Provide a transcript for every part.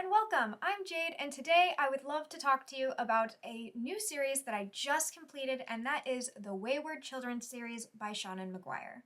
and welcome! I'm Jade, and today I would love to talk to you about a new series that I just completed, and that is the Wayward Children series by Seanan McGuire.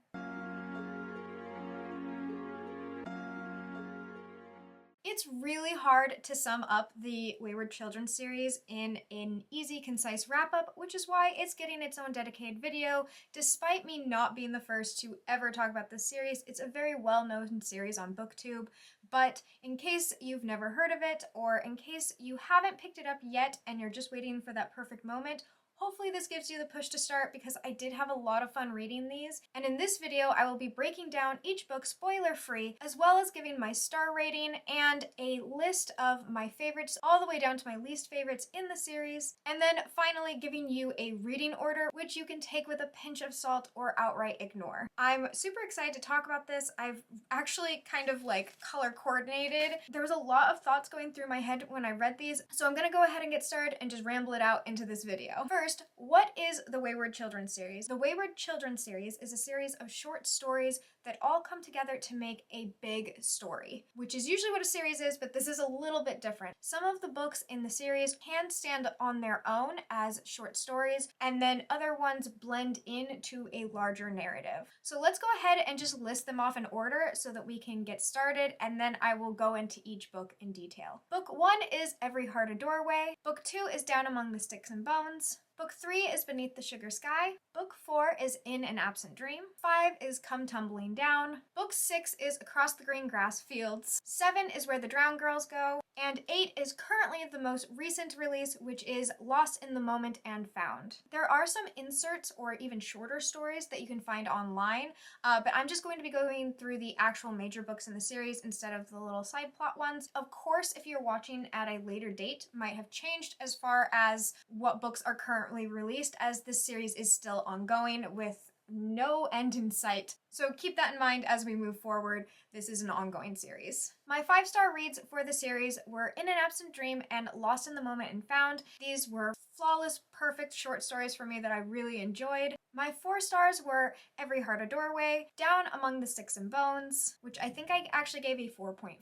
It's really hard to sum up the Wayward Children series in an easy, concise wrap-up, which is why it's getting its own dedicated video. Despite me not being the first to ever talk about this series, it's a very well-known series on BookTube, but in case you've never heard of it, or in case you haven't picked it up yet and you're just waiting for that perfect moment, hopefully this gives you the push to start because I did have a lot of fun reading these. And in this video, I will be breaking down each book spoiler-free, as well as giving my star rating and a list of my favorites all the way down to my least favorites in the series. And then finally giving you a reading order, which you can take with a pinch of salt or outright ignore. I'm super excited to talk about this. I've actually kind of color coordinated. There was a lot of thoughts going through my head when I read these, so I'm gonna go ahead and get started and just ramble it out into this video. First, what is the Wayward Children series? The Wayward Children series is a series of short stories that all come together to make a big story, which is usually what a series is, but this is a little bit different. Some of the books in the series can stand on their own as short stories, and then other ones blend into a larger narrative. So let's go ahead and just list them off in order so that we can get started, and then I will go into each book in detail. Book 1 is Every Heart a Doorway. Book 2 is Down Among the Sticks and Bones. Book 3 is Beneath the Sugar Sky. Book 4 is In an Absent Dream. 5 is Come Tumbling Down. Book 6 is Across the Green Grass Fields. 7 is Where the Drowned Girls Go. And 8 is currently the most recent release, which is Lost in the Moment and Found. There are some inserts or even shorter stories that you can find online, but I'm just going to be going through the actual major books in the series instead of the little side plot ones. Of course, if you're watching at a later date, might have changed as far as what books are currently released, as this series is still ongoing with no end in sight. So keep that in mind as we move forward. This is an ongoing series. My 5-star reads for the series were In an Absent Dream and Lost in the Moment and Found. These were flawless, perfect short stories for me that I really enjoyed. My 4 stars were Every Heart a Doorway, Down Among the Sticks and Bones, which I think I actually gave a 4.5,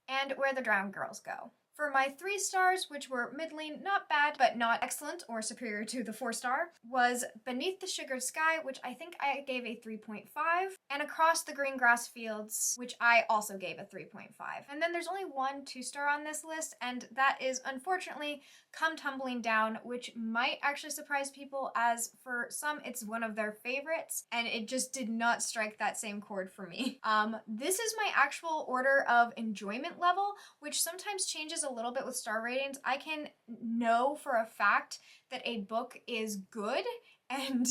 and Where the Drowned Girls Go. For my 3 stars, which were middling, not bad, but not excellent or superior to the 4-star, was Beneath the Sugar Sky, which I think I gave a 3.5, and Across the Green Grass Fields, which I also gave a 3.5. And then there's only 1 2-star on this list, and that is unfortunately Come Tumbling Down, which might actually surprise people, as for some it's one of their favorites, and it just did not strike that same chord for me. This is my actual order of enjoyment level, which sometimes changes a little bit with star ratings. I can know for a fact that a book is good and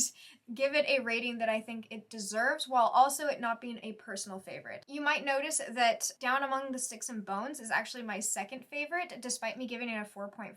give it a rating that I think it deserves, while also it not being a personal favorite. You might notice that Down Among the Sticks and Bones is actually my second favorite, despite me giving it a 4.5,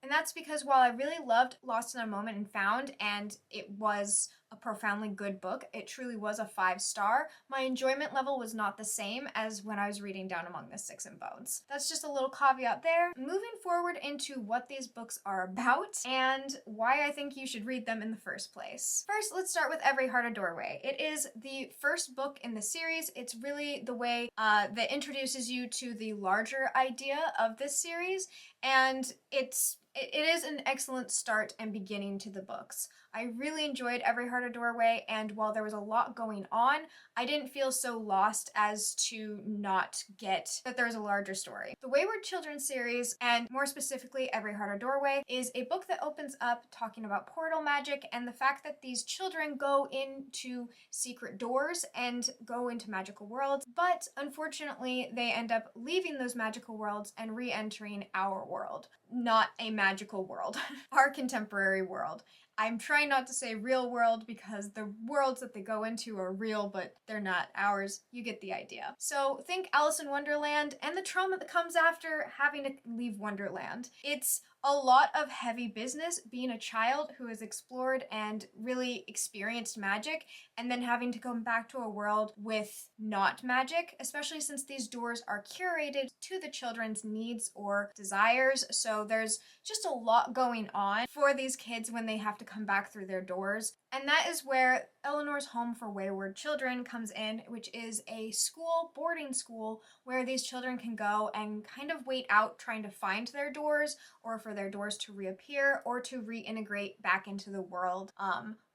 and that's because while I really loved Lost in a Moment and Found, and it was a profoundly good book, it truly was a 5-star, my enjoyment level was not the same as when I was reading Down Among the Sticks and Bones. That's just a little caveat there. Moving forward into what these books are about and why I think you should read them in the first place. First, let's start with Every Heart a Doorway. It is the first book in the series. It's really the way that introduces you to the larger idea of this series, and it is an excellent start and beginning to the books. I really enjoyed Every Heart a Doorway, and while there was a lot going on, I didn't feel so lost as to not get that there was a larger story. The Wayward Children series, and more specifically Every Heart a Doorway, is a book that opens up talking about portal magic and the fact that these children go into secret doors and go into magical worlds, but unfortunately they end up leaving those magical worlds and re-entering our world. Not a magical world, our contemporary world. I'm trying not to say real world because the worlds that they go into are real, but they're not ours. You get the idea. So think Alice in Wonderland and the trauma that comes after having to leave Wonderland. It's a lot of heavy business being a child who has explored and really experienced magic, and then having to come back to a world with not magic, especially since these doors are curated to the children's needs or desires. So there's just a lot going on for these kids when they have to come back through their doors. And that is where Eleanor's Home for Wayward Children comes in, which is a school, boarding school, where these children can go and kind of wait out trying to find their doors, or for their doors to reappear, or to reintegrate back into the world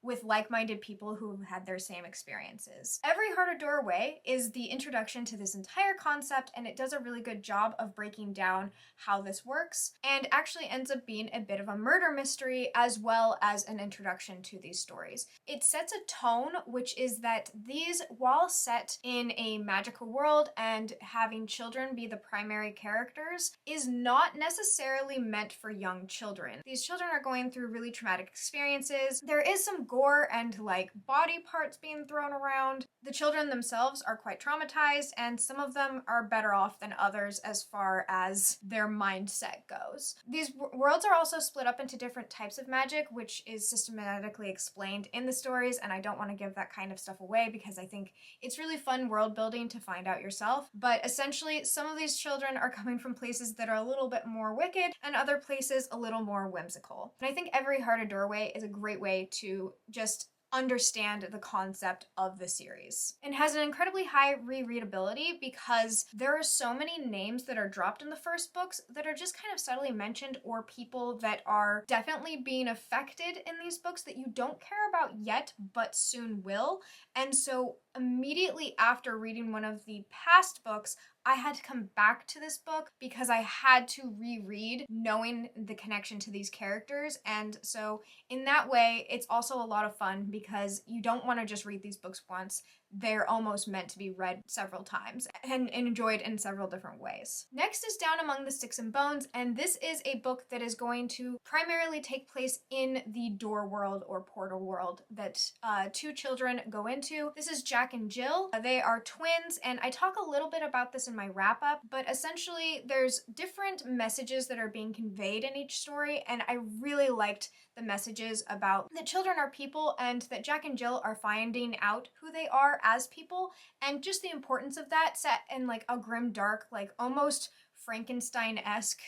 with like-minded people who have had their same experiences. Every Heart a Doorway is the introduction to this entire concept, and it does a really good job of breaking down how this works, and actually ends up being a bit of a murder mystery as well as an introduction to these stories. It sets a tone, which is that these, while set in a magical world and having children be the primary characters, is not necessarily meant for young children. These children are going through really traumatic experiences. There is some gore and like body parts being thrown around. The children themselves are quite traumatized, and some of them are better off than others as far as their mindset goes. These worlds are also split up into different types of magic, which is systematically explained in the stories, and I don't want to give that kind of stuff away because I think it's really fun world building to find out yourself. But essentially, some of these children are coming from places that are a little bit more wicked and other places a little more whimsical. And I think Every Heart a Doorway is a great way to just understand the concept of the series. It has an incredibly high rereadability because there are so many names that are dropped in the first books that are just kind of subtly mentioned, or people that are definitely being affected in these books that you don't care about yet but soon will. And so immediately after reading one of the past books, I had to come back to this book because I had to reread knowing the connection to these characters. And so in that way, it's also a lot of fun because you don't want to just read these books once. They're almost meant to be read several times and enjoyed in several different ways. Next is Down Among the Sticks and Bones, and this is a book that is going to primarily take place in the door world or portal world that two children go into. This is Jack and Jill. They are twins, and I talk a little bit about this in my wrap-up, but essentially there's different messages that are being conveyed in each story, and I really liked the messages about that children are people and that Jack and Jill are finding out who they are as people, and just the importance of that set in like a grim, dark, like almost Frankenstein-esque,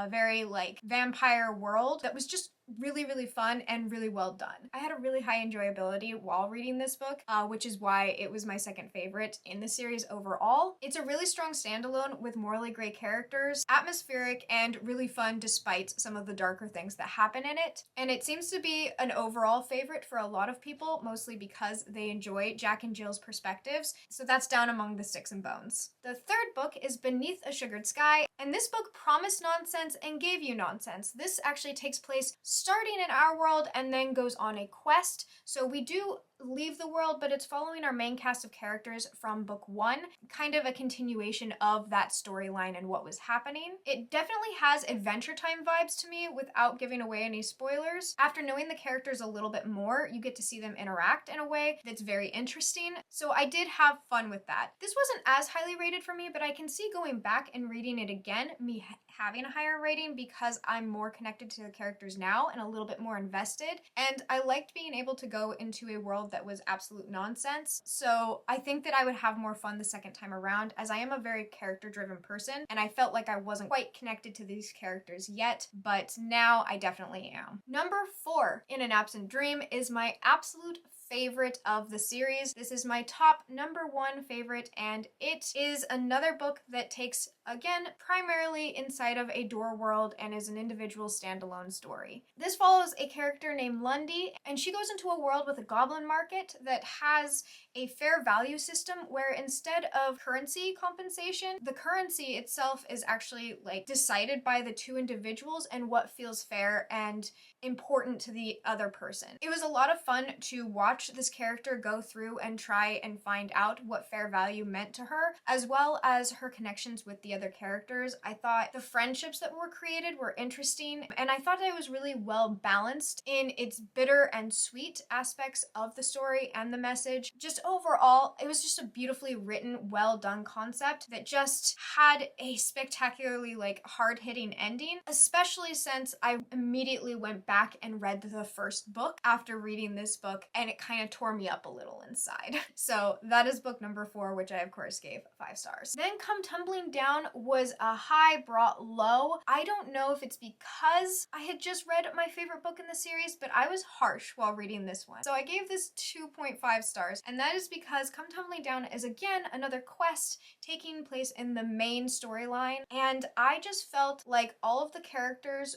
very like vampire world that was just really, really fun and really well done. I had a really high enjoyability while reading this book, which is why it was my second favorite in the series overall. It's a really strong standalone with morally gray characters, atmospheric, and really fun despite some of the darker things that happen in it. And it seems to be an overall favorite for a lot of people, mostly because they enjoy Jack and Jill's perspectives. So that's Down Among the Sticks and Bones. The third book is Beneath a Sugared Sky, and this book promised nonsense and gave you nonsense. This actually takes place starting in our world and then goes on a quest. So we do leave the world, but it's following our main cast of characters from book one, kind of a continuation of that storyline and what was happening. It definitely has Adventure Time vibes to me without giving away any spoilers. After knowing the characters a little bit more, you get to see them interact in a way that's very interesting. So I did have fun with that. This wasn't as highly rated for me, but I can see going back and reading it again, me having a higher rating because I'm more connected to the characters now and a little bit more invested. And I liked being able to go into a world that was absolute nonsense. So I think that I would have more fun the second time around, as I am a very character-driven person, and I felt like I wasn't quite connected to these characters yet, but now I definitely am. Number 4, In an Absent Dream, is my absolute favorite of the series. This is my top number 1 favorite, and it is another book that takes, again, primarily inside of a door world and is an individual standalone story. This follows a character named Lundy, and she goes into a world with a goblin market that has a fair value system where instead of currency compensation, the currency itself is actually like decided by the two individuals and what feels fair and important to the other person. It was a lot of fun to watch this character go through and try and find out what fair value meant to her, as well as her connections with the other characters. I thought the friendships that were created were interesting, and I thought it was really well balanced in its bitter and sweet aspects of the story and the message. Just overall, it was just a beautifully written, well done concept that just had a spectacularly like hard-hitting ending, especially since I immediately went back and read the first book after reading this book, and it kind of tore me up a little inside. So that is book number 4, which I of course gave 5 stars. Then come Tumbling Down, down was a high brought low. I don't know if it's because I had just read my favorite book in the series, but I was harsh while reading this one. So I gave this 2.5 stars, and that is because Come Tumbling Down is again another quest taking place in the main storyline, and I just felt like all of the characters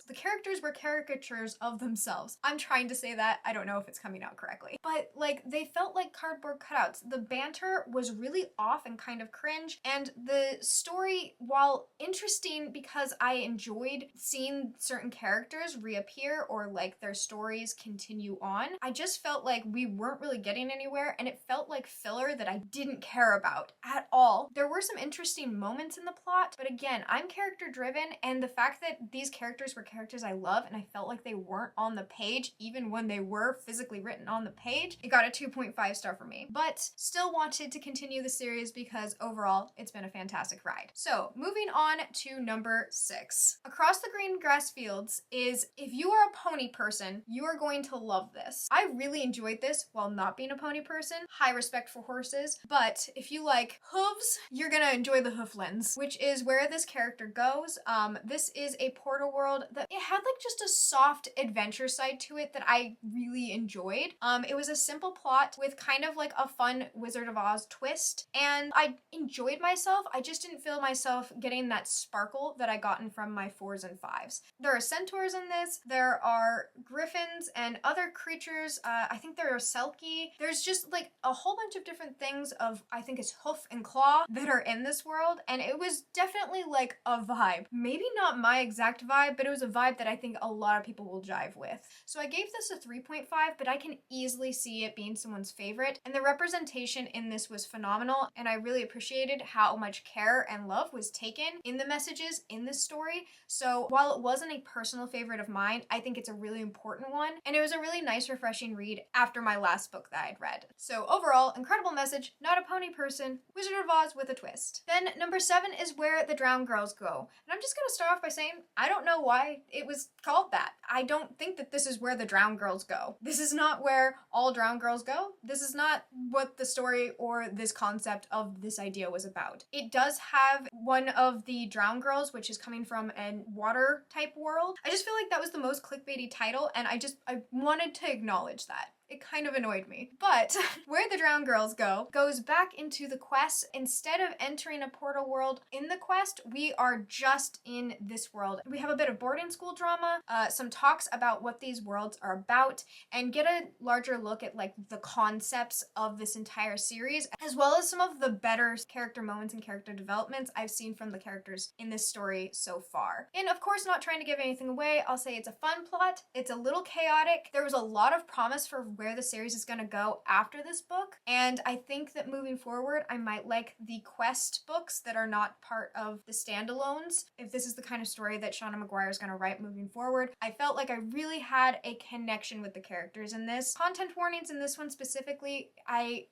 were caricatures of themselves. I'm trying to say that, I don't know if it's coming out correctly, but like they felt like cardboard cutouts. The banter was really off and kind of cringe, and the story, while interesting because I enjoyed seeing certain characters reappear or like their stories continue on, I just felt like we weren't really getting anywhere, and it felt like filler that I didn't care about at all. There were some interesting moments in the plot, but again, I'm character driven, and the fact that these characters were characters I love and I felt like they weren't on the page even when they were physically written on the page, it got a 2.5 star for me. But still wanted to continue the series because overall it's been a fantastic ride. So moving on to number 6. Across the Green Grass Fields is, if you are a pony person, you are going to love this. I really enjoyed this while not being a pony person. High respect for horses, but if you like hooves, you're gonna enjoy the Hooflands, which is where this character goes. This is a portal world that it had like just a soft adventure side to it that I really enjoyed. It was a simple plot with kind of like a fun Wizard of Oz twist, and I enjoyed myself. I just didn't feel myself getting that sparkle that I gotten from my 4s and 5s. There are centaurs in this, there are griffins and other creatures, I think there are selkie. There's just like a whole bunch of different things of, I think it's hoof and claw, that are in this world, and it was definitely like a vibe. Maybe not my exact vibe, but it was a vibe that I think a lot of people will jive with. So I gave this a 3.5, but I can easily see it being someone's favorite, and the representation in this was phenomenal, and I really appreciated how much care and love was taken in the messages in this story. So while it wasn't a personal favorite of mine, I think it's a really important one, and it was a really nice, refreshing read after my last book that I'd read. So overall, incredible message, not a pony person, Wizard of Oz with a twist. Then number 7 is Where the Drowned Girls Go. And I'm just gonna start off by saying, I don't know why it was called that. I don't think that this is where the drowned girls go. This is not where all drowned girls go. This is not what the story or this concept of this idea was about. It does have one of the drowned girls, which is coming from a water type world. I just feel like that was the most clickbaity title, and I wanted to acknowledge that. It kind of annoyed me. But Where the Drowned Girls Go goes back into the quest. Instead of entering a portal world in the quest, we are just in this world. We have a bit of boarding school drama, some talks about what these worlds are about, and get a larger look at like the concepts of this entire series, as well as some of the better character moments and character developments I've seen from the characters in this story so far. And of course, not trying to give anything away, I'll say it's a fun plot. It's a little chaotic. There was a lot of promise for where the series is going to go after this book, and I think that moving forward I might like the quest books that are not part of the standalones. If this is the kind of story that Shauna Maguire is going to write moving forward, I felt like I really had a connection with the characters in this. Content warnings in this one specifically, I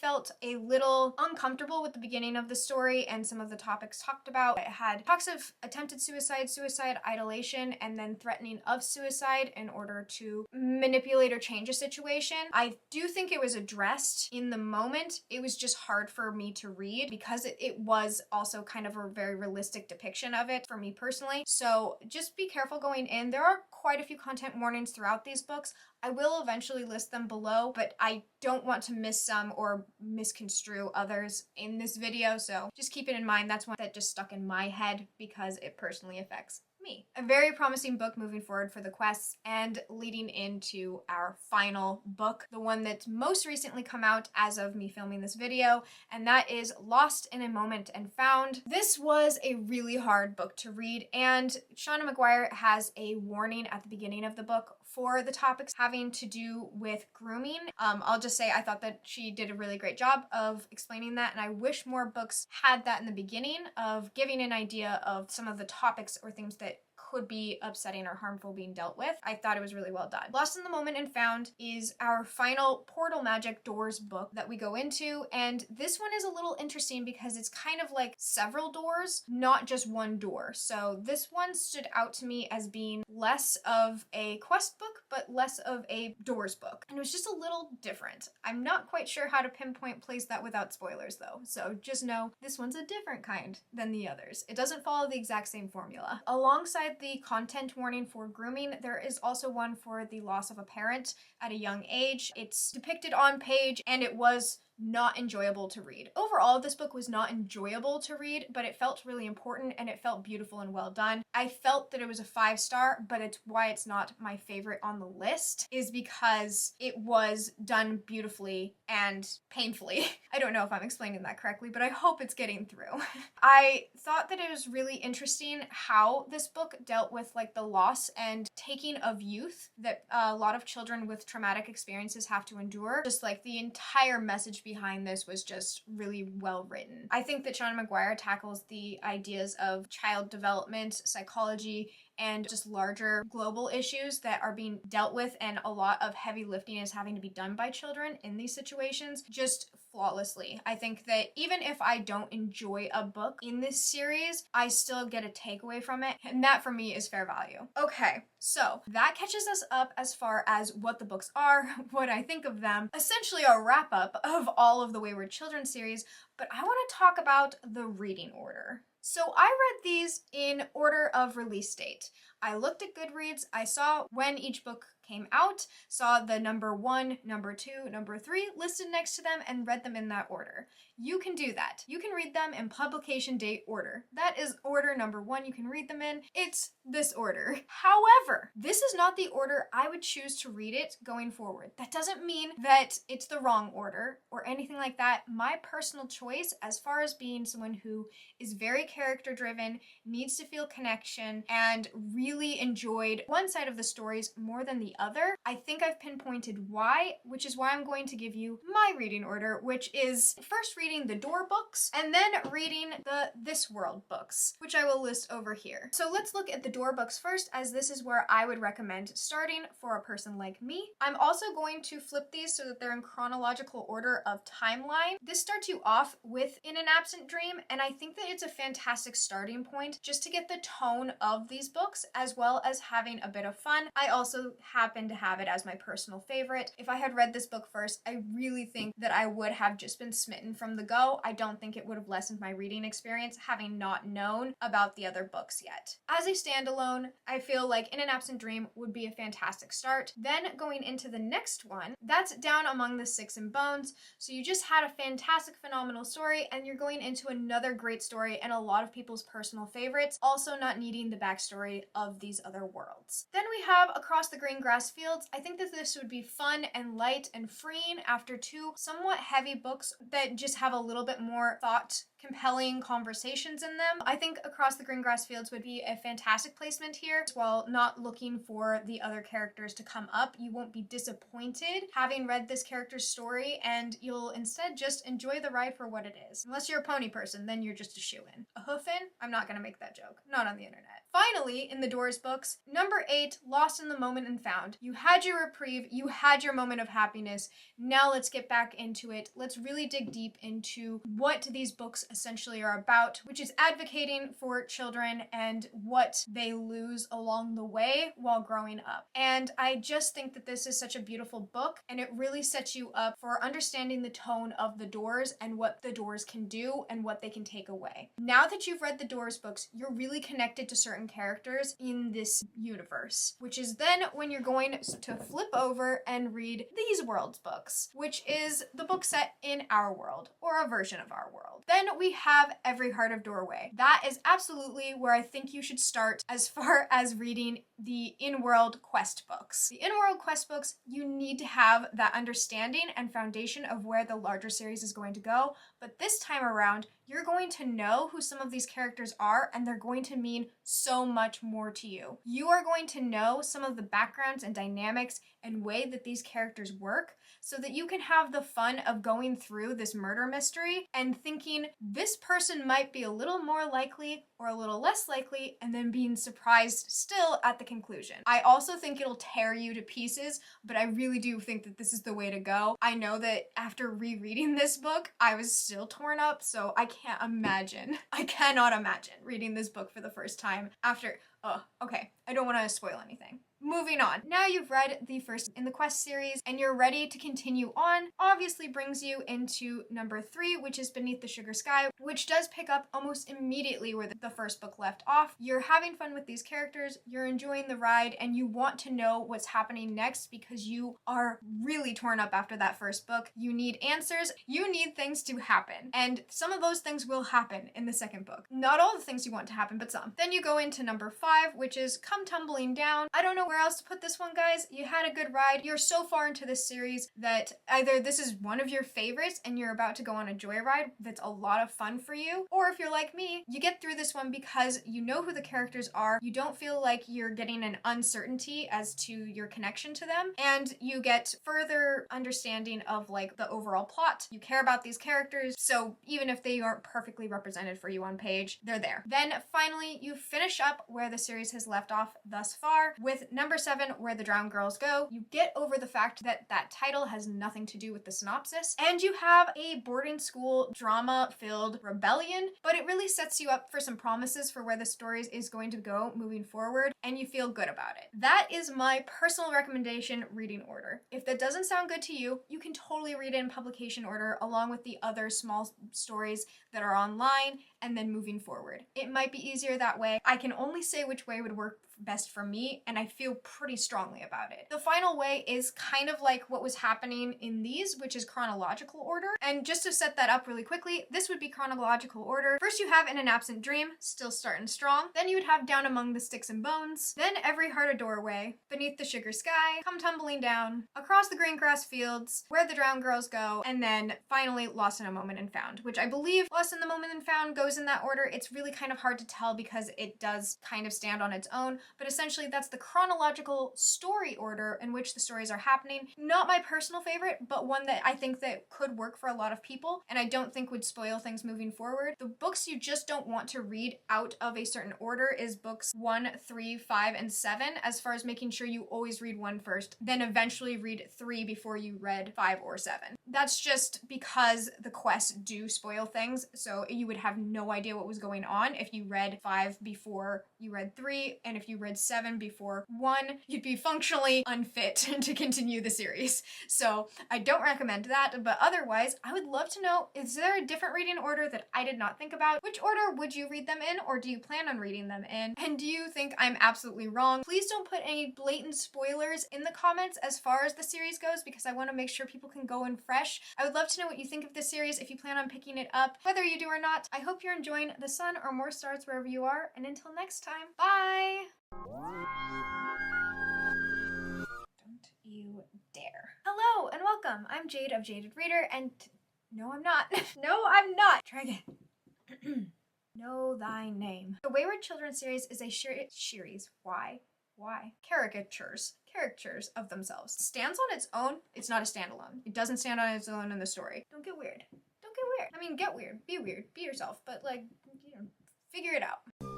felt a little uncomfortable with the beginning of the story and some of the topics talked about. It had talks of attempted suicide, idolation, and then threatening of suicide in order to manipulate or change a situation. I do think it was addressed in the moment. It was just hard for me to read because it was also kind of a very realistic depiction of it for me personally. So just be careful going in. There are quite a few content warnings throughout these books. I will eventually list them below, but I don't want to miss some or misconstrue others in this video, so just keep it in mind. That's one that just stuck in my head because it personally affects me. A very promising book moving forward for the quests and leading into our final book, the one that's most recently come out as of me filming this video, and that is Lost in a Moment and Found. This was a really hard book to read, and Shauna Maguire has a warning at the beginning of the book for the topics having to do with grooming. I'll just say I thought that she did a really great job of explaining that, and I wish more books had that in the beginning of giving an idea of some of the topics or things that could be upsetting or harmful being dealt with. I thought it was really well done. Lost in the Moment and Found is our final Portal Magic Doors book that we go into, and this one is a little interesting because it's kind of like several doors, not just one door. So this one stood out to me as being less of a quest book, but less of a doors book. And it was just a little different. I'm not quite sure how to pinpoint place that without spoilers though. So just know this one's a different kind than the others. It doesn't follow the exact same formula. Alongside the content warning for grooming, there is also one for the loss of a parent at a young age. It's depicted on page and it was not enjoyable to read. Overall, this book was not enjoyable to read, but it felt really important and it felt beautiful and well done. I felt that it was a 5-star, but it's why it's not my favorite on the list is because it was done beautifully and painfully. I don't know if I'm explaining that correctly, but I hope it's getting through. I thought that it was really interesting how this book dealt with like the loss and taking of youth that a lot of children with traumatic experiences have to endure. Just like the entire message behind this was just really well written. I think that Sean McGuire tackles the ideas of child development, psychology, and just larger global issues that are being dealt with, and a lot of heavy lifting is having to be done by children in these situations just flawlessly. I think that even if I don't enjoy a book in this series, I still get a takeaway from it, and that for me is fair value. Okay, so that catches us up as far as what the books are, what I think of them, essentially a wrap up of all of the Wayward Children series, but I want to talk about the reading order. So I read these in order of release date. I looked at Goodreads, I saw when each book came out, saw the number 1, number 2, number 3 listed next to them, and read them in that order. You can do that. You can read them in publication date order. That is order number 1 you can read them in. It's this order. However, this is not the order I would choose to read it going forward. That doesn't mean that it's the wrong order or anything like that. My personal choice, as far as being someone who is very character driven, needs to feel connection, and really enjoyed one side of the stories more than the other, I think I've pinpointed why, which is why I'm going to give you my reading order, which is first reading the Door books and then reading the This World books, which I will list over here. So let's look at the Door books first, as this is where I would recommend starting for a person like me. I'm also going to flip these so that they're in chronological order of timeline. This starts you off with In an Absent Dream, and I think that it's a fantastic starting point just to get the tone of these books as well as having a bit of fun. I also happen to have it as my personal favorite. If I had read this book first, I really think that I would have just been smitten from the go. I don't think it would have lessened my reading experience having not known about the other books yet. As a standalone, I feel like In an Absent Dream would be a fantastic start. Then going into the next one, that's Down Among the Sticks and Bones. So you just had a fantastic, phenomenal story, and you're going into another great story and a lot of people's personal favorites, also not needing the backstory of these other worlds. Then we have Across the Green Grass Fields. I think that this would be fun and light and freeing after 2 somewhat heavy books that just have a little bit more thought compelling conversations in them. I think Across the Green Grass Fields would be a fantastic placement here. While not looking for the other characters to come up, you won't be disappointed having read this character's story, and you'll instead just enjoy the ride for what it is. Unless you're a pony person, then you're just a shoo-in. A hoofin? I'm not gonna make that joke. Not on the internet. Finally, in the Doors books, number 8, Lost in the Moment and Found. You had your reprieve, you had your moment of happiness. Now let's get back into it. Let's really dig deep into what these books essentially are about, which is advocating for children and what they lose along the way while growing up. And I just think that this is such a beautiful book, and it really sets you up for understanding the tone of the Doors and what the Doors can do and what they can take away. Now that you've read the Doors books, you're really connected to certain characters in this universe, which is then when you're going to flip over and read These Worlds books, which is the book set in our world, or a version of our world. Then we have Every Heart of Doorway. That is absolutely where I think you should start as far as reading the in-world quest books. The in-world quest books, you need to have that understanding and foundation of where the larger series is going to go, but this time around, you're going to know who some of these characters are, and they're going to mean so much more to you. You are going to know some of the backgrounds and dynamics and way that these characters work, so that you can have the fun of going through this murder mystery and thinking this person might be a little more likely or a little less likely, and then being surprised still at the conclusion. I also think it'll tear you to pieces, but I really do think that this is the way to go. I know that after rereading this book, I was still torn up, so I cannot imagine reading this book for the first time after, okay, I don't want to spoil anything. Moving on. Now you've read the first in the quest series and you're ready to continue on. Obviously brings you into number 3, which is Beneath the Sugar Sky, which does pick up almost immediately where the first book left off. You're having fun with these characters, you're enjoying the ride, and you want to know what's happening next because you are really torn up after that first book. You need answers, you need things to happen, and some of those things will happen in the second book. Not all the things you want to happen, but some. Then you go into number 5, which is Come Tumbling Down. I don't know where else to put this one, guys. You had a good ride. You're so far into this series that either this is one of your favorites and you're about to go on a joyride that's a lot of fun for you, or if you're like me, you get through this one because you know who the characters are, you don't feel like you're getting an uncertainty as to your connection to them, and you get further understanding of like the overall plot. You care about these characters, so even if they aren't perfectly represented for you on page, they're there. Then finally, you finish up where the series has left off thus far with number 7, Where the Drowned Girls Go. You get over the fact that that title has nothing to do with the synopsis, and you have a boarding school drama-filled rebellion, but it really sets you up for some promises for where the story is going to go moving forward, and you feel good about it. That is my personal recommendation reading order. If that doesn't sound good to you, you can totally read it in publication order along with the other small stories that are online and then moving forward. It might be easier that way. I can only say which way would work best for me, and I feel pretty strongly about it. The final way is kind of like what was happening in these, which is chronological order. And just to set that up really quickly, this would be chronological order. First you have In an Absent Dream, still starting strong. Then you would have Down Among the Sticks and Bones. Then Every Heart a Doorway, Beneath the Sugar Sky, Come Tumbling Down, Across the Green Grass Fields, Where the Drowned Girls Go, and then finally Lost in a Moment and Found, which I believe Lost in the Moment and Found goes in that order. It's really kind of hard to tell because it does kind of stand on its own, but essentially that's the chronological story order in which the stories are happening. Not my personal favorite, but one that I think that could work for a lot of people, and I don't think would spoil things moving forward. The books you just don't want to read out of a certain order is books 1, 3, 5, and 7, as far as making sure you always read 1 first, then eventually read 3 before you read 5 or 7. That's just because the quests do spoil things, so you would have no idea what was going on if you read 5 before you read 3, and if you read 7 before 1, you'd be functionally unfit to continue the series. So I don't recommend that, but otherwise, I would love to know, is there a different reading order that I did not think about? Which order would you read them in, or do you plan on reading them in? And do you think I'm absolutely wrong? Please don't put any blatant spoilers in the comments as far as the series goes, because I want to make sure people can go in fresh. I would love to know what you think of this series if you plan on picking it up. Whether you do or not, I hope you're enjoying the sun or more stars wherever you are, and until next time, bye! Don't you dare. Hello and welcome. I'm Jade of Jaded Reader, and no, I'm not. No, I'm not. Try again. Know thy name. The Wayward Children series is a series. Why? Caricatures of themselves. Stands on its own. It's not a standalone. It doesn't stand on its own in the story. Don't get weird. I mean, get weird. Be weird. Be yourself. But like, figure it out.